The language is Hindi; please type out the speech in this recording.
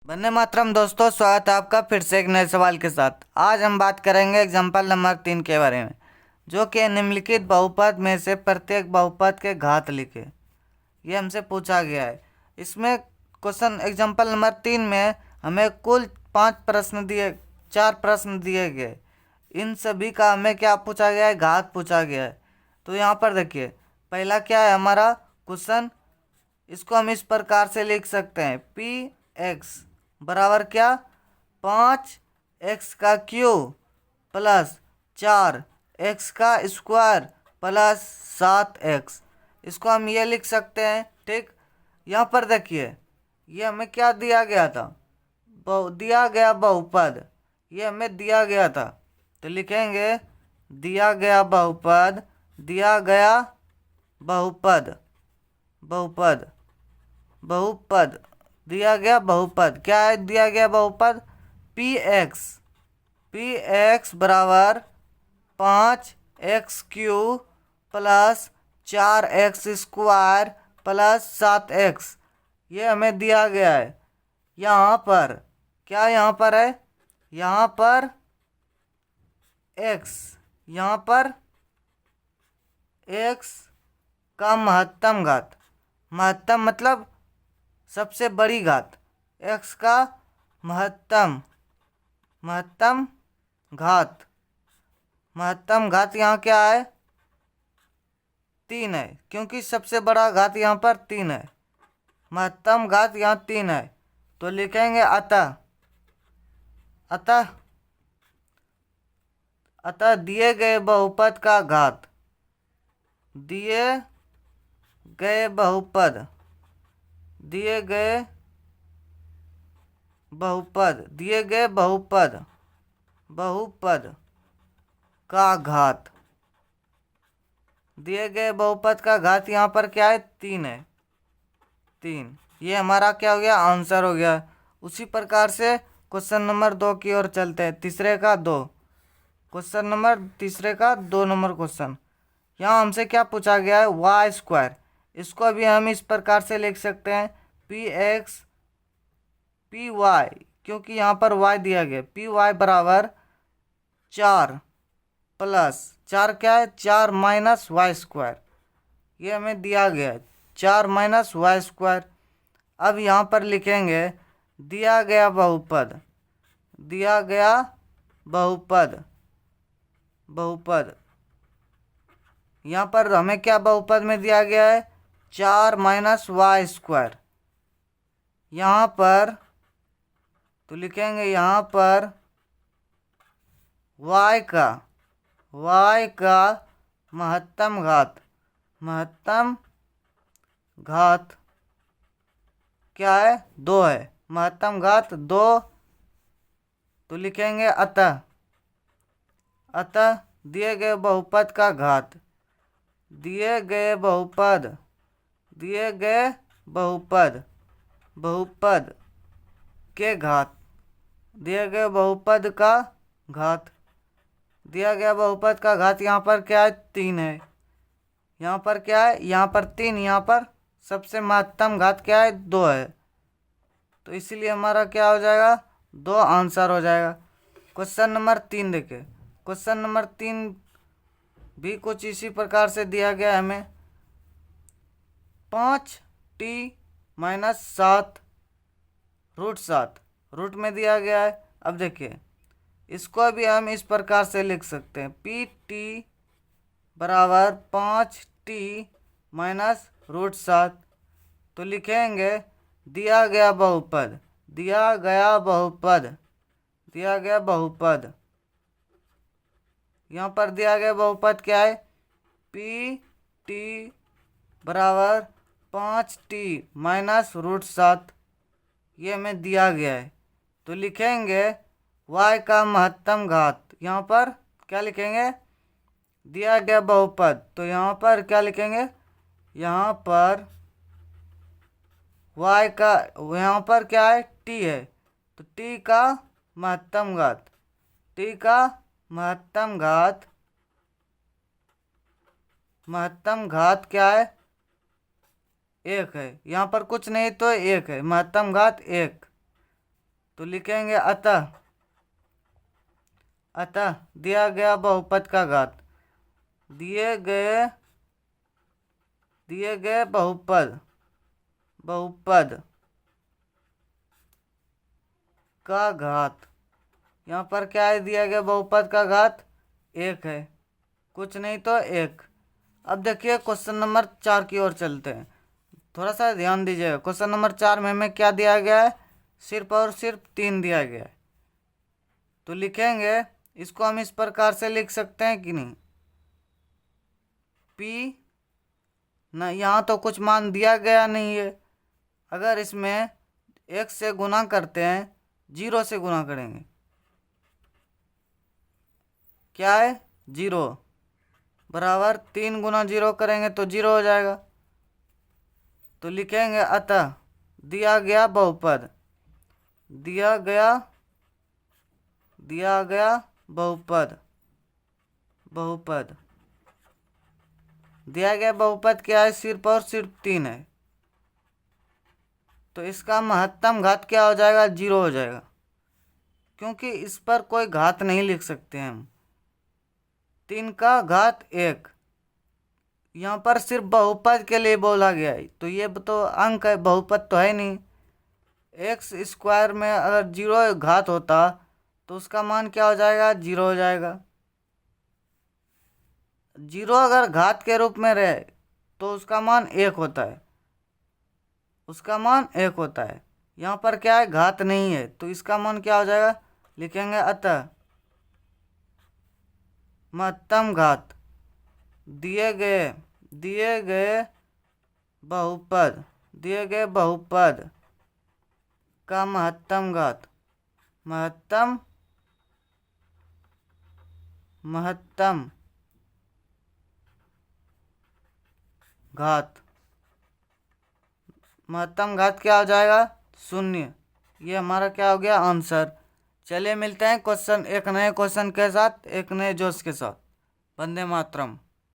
वंदे मातरम दोस्तों, स्वागत है आपका फिर से एक नए सवाल के साथ। आज हम बात करेंगे एग्जाम्पल नंबर 3 के बारे में, जो कि निम्नलिखित बहुपद में से प्रत्येक बहुपद के घात लिखे। ये हमसे पूछा गया है। इसमें क्वेश्चन एग्जाम्पल नंबर 3 में हमें कुल 4 प्रश्न दिए गए। इन सभी का हमें क्या पूछा गया है? घात पूछा गया है। तो यहाँ पर देखिए, पहला क्या है हमारा क्वेश्चन। इसको हम इस प्रकार से लिख सकते हैं, पी एक्स बराबर क्या, 5 एक्स का क्यूब प्लस 4 एक्स का स्क्वायर प्लस 7 एक्स। इसको हम ये लिख सकते हैं। ठीक, यहाँ पर देखिए, ये हमें क्या दिया गया था? दिया गया बहुपद, ये हमें दिया गया था। तो लिखेंगे दिया गया बहुपद, दिया गया बहुपद, बहुपद, बहुपद, दिया गया बहुपद। क्या है दिया गया बहुपद? पी एक्स, पी एक्स बराबर 5 x cube plus 4 x square plus 7 x. ये हमें दिया गया है। यहाँ पर क्या, यहाँ पर है, यहाँ पर एक्स, यहाँ पर एक्स का महत्तम घात, महत्तम मतलब सबसे बड़ी घात, एक्स का महत्तम, महत्तम घात, महत्तम घात यहाँ क्या है? 3 है, क्योंकि सबसे बड़ा घात यहाँ पर 3 है। महत्तम घात यहाँ 3 है। तो लिखेंगे अतः, अतः, अतः दिए गए बहुपद का घात, दिए गए बहुपद, दिए गए बहुपद, दिए गए बहुपद, बहुपद का घात, दिए गए बहुपद का घात यहाँ पर क्या है? 3 है, 3। ये हमारा क्या हो गया? आंसर हो गया। उसी प्रकार से क्वेश्चन नंबर 2 की ओर चलते हैं। तीसरे का 2, क्वेश्चन नंबर तीसरे का 2 नंबर क्वेश्चन। यहाँ हमसे क्या पूछा गया है? Y square. इसको भी हम इस प्रकार से लिख सकते हैं, पी एक्स पी वाई, क्योंकि यहाँ पर वाई दिया गया। पी वाई बराबर 4 प्लस 4 क्या है? 4 माइनस वाई स्क्वायर। ये हमें दिया गया है, 4 माइनस वाई स्क्वायर। अब यहाँ पर लिखेंगे दिया गया बहुपद, दिया गया बहुपद, बहुपद। यहाँ पर हमें क्या बहुपद में दिया गया है? 4 माइनस वाई स्क्वायर। यहाँ पर तो लिखेंगे यहाँ पर y का महत्तम घात, महत्तम घात क्या है? 2 है, महत्तम घात 2। तो लिखेंगे अतः, अतः दिए गए बहुपद का घात, दिए गए बहुपद, दिए गए बहुपद, बहुपद के घात, दिए गए बहुपद का घात, दिया गया बहुपद का घात यहाँ पर क्या है? 3 है। यहाँ पर क्या है? यहाँ पर 3। यहाँ पर सबसे महत्तम घात क्या है? 2 है। तो इसीलिए हमारा क्या हो जाएगा? 2 आंसर हो जाएगा। क्वेश्चन नंबर 3 देखें। क्वेश्चन नंबर 3 भी कुछ इसी प्रकार से दिया गया है हमें। 5t-7 रूट 7 रूट में दिया गया है। अब देखिए, इसको भी हम इस प्रकार से लिख सकते हैं, पी टी बराबर 5t-रूट 7। तो लिखेंगे दिया गया बहुपद, दिया गया बहुपद, दिया गया बहुपद। यहाँ पर दिया गया बहुपद क्या है? पी टी बराबर 5t-रूट 7। ये हमें दिया गया है। तो लिखेंगे y का महत्तम घात, यहाँ पर क्या लिखेंगे? दिया गया बहुपद, तो यहाँ पर क्या लिखेंगे? यहाँ पर y का, यहाँ पर क्या है? t है, तो t का महत्तम घात, t का महत्तम घात, महत्तम घात क्या है? 1 है। यहाँ पर कुछ नहीं तो 1 है, महत्तम घात 1। तो लिखेंगे अतः अतः दिया गया बहुपद का घात, दिए गए बहुपद का घात। यहाँ पर क्या है, दिया गया बहुपद का घात 1 है, कुछ नहीं तो 1। अब देखिए क्वेश्चन नंबर 4 की ओर चलते हैं, थोड़ा सा ध्यान दीजिएगा। क्वेश्चन नंबर 4 में हमें क्या दिया गया है, सिर्फ और सिर्फ 3 दिया गया है। तो लिखेंगे, इसको हम इस प्रकार से लिख सकते हैं कि नहीं, P ना, यहाँ तो कुछ मान दिया गया नहीं है। अगर इसमें 1 से गुना करते हैं, 0 से गुना करेंगे, क्या है 0, बराबर 3 गुना 0 करेंगे तो 0 हो जाएगा। तो लिखेंगे अतः दिया गया बहुपद, दिया गया बहुपद दिया गया बहुपद क्या है, सिर्फ और सिर्फ 3 है। तो इसका महत्तम घात क्या हो जाएगा, 0 हो जाएगा, क्योंकि इस पर कोई घात नहीं लिख सकते हम। 3 का घात 1, यहाँ पर सिर्फ बहुपद के लिए बोला गया है, तो ये तो अंक है, बहुपद तो है नहीं। एक्स स्क्वायर में अगर 0 घात होता तो उसका मान क्या हो जाएगा, 0 हो जाएगा। 0 अगर घात के रूप में रहे तो उसका मान 1 होता है, यहाँ पर क्या है, घात नहीं है, तो इसका मान क्या हो जाएगा, लिखेंगे अतः महत्तम घात दिए गए बहुपद का महत्तम घात क्या हो जाएगा, 0। ये हमारा क्या हो गया, आंसर। चलिए मिलते हैं एक नए क्वेश्चन के साथ, एक नए जोश के साथ। वंदे मातरम।